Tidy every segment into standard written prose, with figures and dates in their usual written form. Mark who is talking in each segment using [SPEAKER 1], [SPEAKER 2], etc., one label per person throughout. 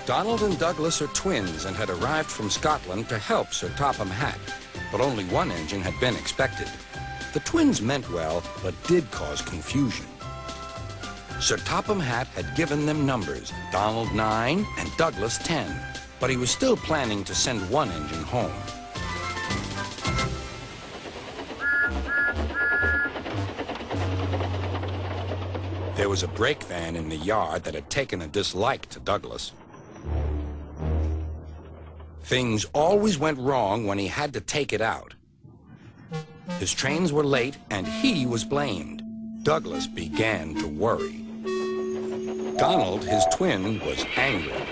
[SPEAKER 1] Donald and Douglas are twins and had arrived from Scotland to help Sir Topham Hatt, but only one engine had been expected. The twins meant well, but did cause confusion. Sir Topham Hatt had given them numbers, Donald 9 and Douglas 10, but he was still planning to send one engine home. There was a brake van in the yard that had taken a dislike to Douglas. Things always went wrong when he had to take it out. His trains were late, and he was blamed. Douglas began to worry. Donald, his twin, was angry.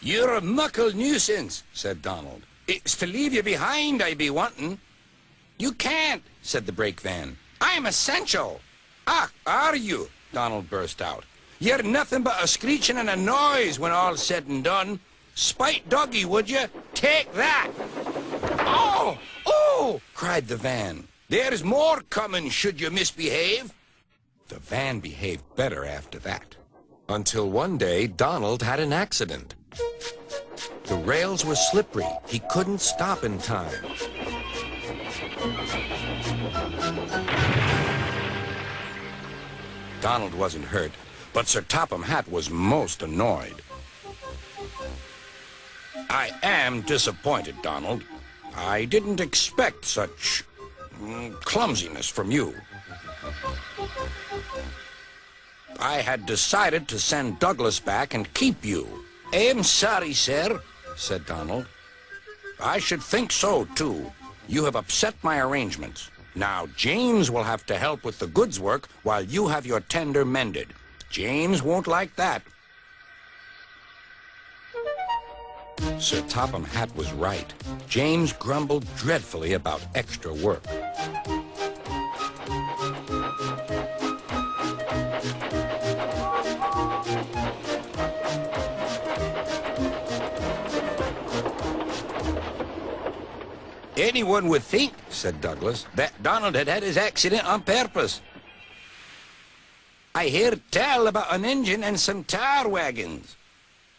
[SPEAKER 1] "You're a muckle nuisance," said Donald. "It's to leave you behind I be wanting." "You can't," said the brake van. "I'm essential." "Ah, are you?" Donald burst out. "You're nothing but a screeching and a noise when all's said and done. Spite doggy, would you? Take that!" "Oh! Oh!" cried the van. "There's more coming should you misbehave." The van behaved better after that. Until one day, Donald had an accident. The rails were slippery. He couldn't stop in time. Donald wasn't hurt, but Sir Topham Hatt was most annoyed. "I am disappointed, Donald. I didn't expect such clumsiness from you. I had decided to send Douglas back and keep you." "I'm sorry, sir," said Donald. "I should think so, too. You have upset my arrangements. Now, James will have to help with the goods work while you have your tender mended. James won't like that." Sir Topham Hatt was right. James grumbled dreadfully about extra work. "Anyone would think," said Douglas, "that Donald had had his accident on purpose. I heard tell about an engine and some tar wagons."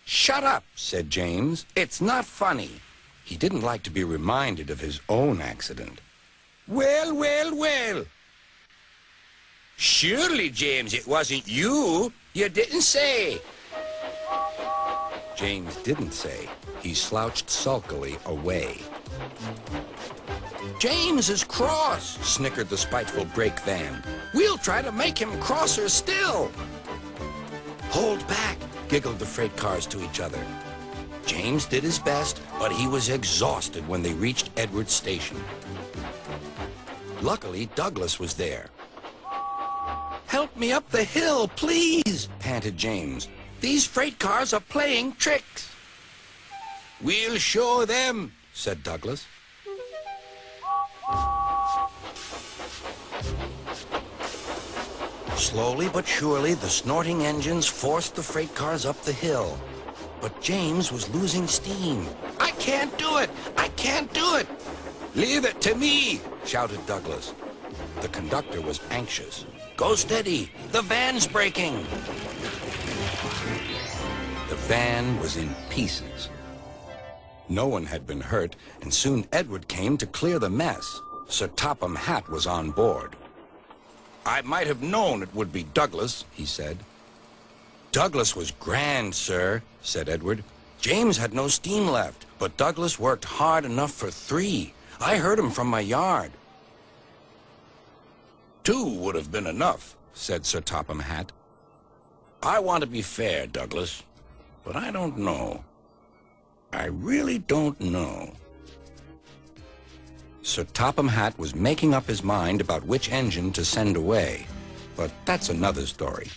[SPEAKER 1] "Shut up," said James. "It's not funny." He didn't like to be reminded of his own accident. "Well, well, well. Surely, James, it wasn't you. You didn't say." James didn't say. He slouched sulkily away. "James is cross," snickered the spiteful brake van. "We'll try to make him crosser still." "Hold back," giggled the freight cars to each other. James did his best, but he was exhausted when they reached Edward's station. Luckily, Douglas was there. "Help me up the hill, please," panted James. "These freight cars are playing tricks." "We'll show them," said Douglas. Slowly but surely, the snorting engines forced the freight cars up the hill. But James was losing steam. "I can't do it! I can't do it!" "Leave it to me!" shouted Douglas. The conductor was anxious. "Go steady! The van's breaking!" The van was in pieces. No one had been hurt, and soon Edward came to clear the mess. Sir Topham Hatt was on board. "I might have known it would be Douglas," he said. "Douglas was grand, sir," said Edward. "James had no steam left, but Douglas worked hard enough for 3. I heard him from my yard." "2 would have been enough," said Sir Topham Hatt. "I want to be fair, Douglas, but I don't know. I really don't know." Sir Topham Hatt was making up his mind about which engine to send away, but that's another story.